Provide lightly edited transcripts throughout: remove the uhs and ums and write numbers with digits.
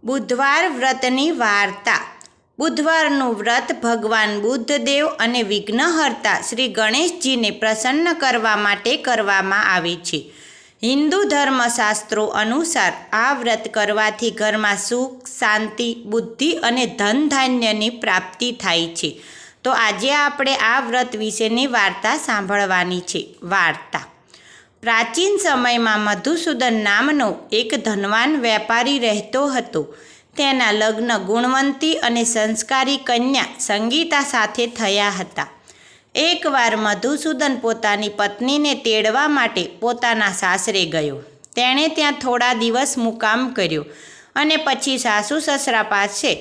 બુધવાર વ્રતની વાર્તા. બુધવારનું વ્રત ભગવાન બુદ્ધદેવ અને વિઘ્નહર્તા શ્રી ગણેશજીને પ્રસન્ન કરવા માટે કરવામાં આવે છે. હિન્દુ ધર્મશાસ્ત્રો અનુસાર આ વ્રત કરવાથી ઘરમાં સુખ, શાંતિ, બુદ્ધિ અને ધન ધાન્યની પ્રાપ્તિ થાય છે. તો આજે આપણે આ વ્રત વિશેની વાર્તા સાંભળવાની છે. વાર્તા. પ્રાચીન સમયમાં મધુસૂદન નામનો એક ધનવાન વેપારી રહેતો હતો. તેના લગ્ન ગુણવંતી અને સંસ્કારી કન્યા સંગીતા સાથે થયા હતા. એકવાર મધુસૂદન પોતાની પત્નીને તેડવા માટે પોતાના સાસરે ગયો. તેણે ત્યાં થોડા દિવસ મુકામ કર્યો અને પછી સાસુ સસરા પાસે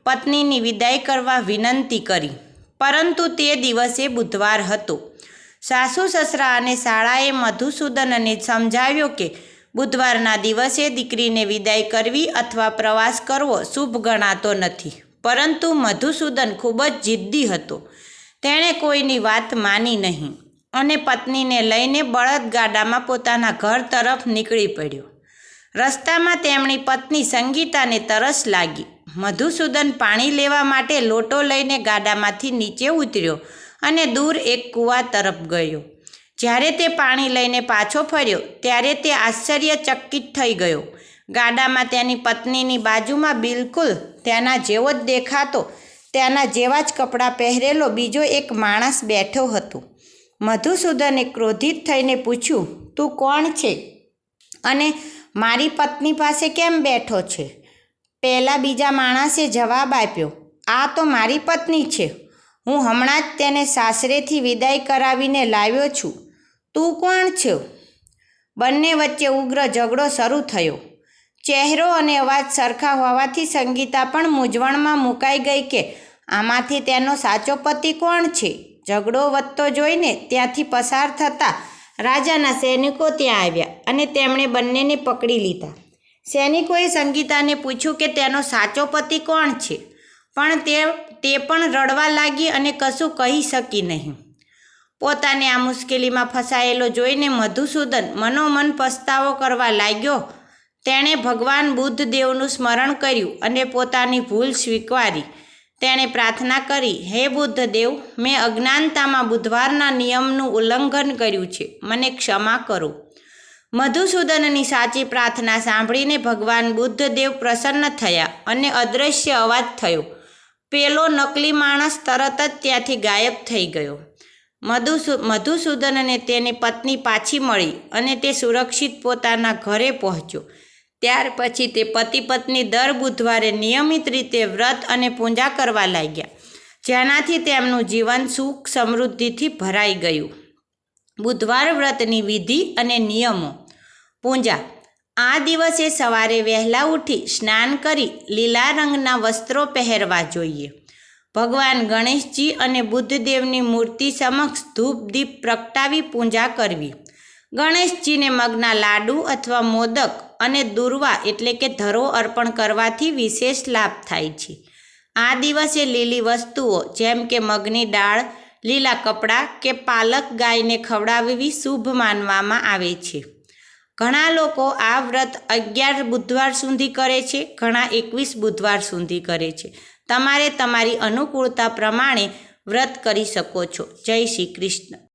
પત્નીની વિદાય કરવા વિનંતી કરી. પરંતુ તે દિવસે બુધવાર હતો. સાસુ સસરા અને શાળાએ મધુસૂદનને સમજાવ્યો કે બુધવારના દિવસે દીકરીને વિદાય કરવી અથવા પ્રવાસ કરવો શુભ ગણાતો નથી. પરંતુ મધુસૂદન ખૂબ જ જિદ્દી હતો. તેણે કોઈની વાત માની નહીં અને પત્નીને લઈને બળદગાડામાં પોતાના ઘર તરફ નીકળી પડ્યો. રસ્તામાં તેમની પત્ની સંગીતાને તરસ લાગી. મધુસૂદન પાણી લેવા માટે લોટો લઈને ગાડામાંથી નીચે ઉતર્યો અને દૂર એક કૂવા તરફ ગયો. જ્યારે તે પાણી લઈને પાછો ફર્યો ત્યારે તે આશ્ચર્યચકિત થઈ ગયો. ગાડામાં તેની પત્નીની બાજુમાં બિલકુલ તેના જેવો જ દેખાતો, તેના જેવા જ કપડાં પહેરેલો બીજો એક માણસ બેઠો હતો. મધુસૂદને ક્રોધિત થઈને પૂછ્યું, તું કોણ છે અને મારી પત્ની પાસે કેમ બેઠો છે? પહેલાં બીજા માણસે જવાબ આપ્યો, આ તો મારી પત્ની છે. હું હમણાં જ તેને સાસરેથી વિદાય કરાવીને લાવ્યો છું. તું કોણ છો? બંને વચ્ચે ઉગ્ર ઝઘડો શરૂ થયો. ચહેરો અને અવાજ સરખા હોવાથી સંગીતા પણ મૂંઝવણમાં મુકાઈ ગઈ કે આમાંથી તેનો સાચો પતિ કોણ છે. ઝઘડો વધતો જોઈને ત્યાંથી પસાર થતા રાજાના સૈનિકો ત્યાં આવ્યા અને તેમણે બંનેને પકડી લીધા. સૈનિકોએ સંગીતાને પૂછ્યું કે તેનો સાચો પતિ કોણ છે, પણ તે પણ રડવા લાગી અને કશું કહી શકી નહીં. પોતાને આ મુશ્કેલીમાં ફસાયેલો જોઈને મધુસૂદન મનોમન પસ્તાવો કરવા લાગ્યો. તેણે ભગવાન બુદ્ધદેવનું સ્મરણ કર્યું અને પોતાની ભૂલ સ્વીકારી. તેણે પ્રાર્થના કરી, હે બુદ્ધદેવ, મેં અજ્ઞાનતામાં બુધવારના નિયમનું ઉલ્લંઘન કર્યું છે, મને ક્ષમા કરો. મધુસૂદનની સાચી પ્રાર્થના સાંભળીને ભગવાન બુદ્ધદેવ પ્રસન્ન થયા અને અદૃશ્ય અવાજ થયો. પેલો નકલી માણસ તરત જ ત્યાંથી ગાયબ થઈ ગયો. મધુસૂદનને તેની પત્ની પાછી મળી અને તે સુરક્ષિત પોતાના ઘરે પહોંચ્યો. ત્યાર પછી તે પતિ પત્ની દર બુધવારે નિયમિત રીતે વ્રત અને પૂજા કરવા લાગ્યા, જેનાથી તેમનું જીવન સુખ સમૃદ્ધિથી ભરાઈ ગયું. બુધવાર વ્રતની વિધિ અને નિયમો. પૂજા. આ દિવસે સવારે વહેલા ઉઠી સ્નાન કરી લીલા રંગના વસ્ત્રો પહેરવા જોઈએ. ભગવાન ગણેશજી અને બુદ્ધદેવની મૂર્તિ સમક્ષ ધૂપ દીપ પ્રગટાવી પૂજા કરવી. ગણેશજીને મગના લાડુ અથવા મોદક અને દૂર્વા એટલે કે ધરો અર્પણ કરવાથી વિશેષ લાભ થાય છે. આ દિવસે લીલી વસ્તુઓ જેમ કે મગની દાળ, લીલા કપડાં કે પાલક ગાયને ખવડાવવી શુભ માનવામાં આવે છે. ઘણા લોકો આ વ્રત 11 બુધવાર સુધી કરે છે, ઘણા 21 બુધવાર સુધી કરે છે. તમારે તમારી અનુકૂળતા પ્રમાણે વ્રત કરી શકો છો. જય શ્રી કૃષ્ણ.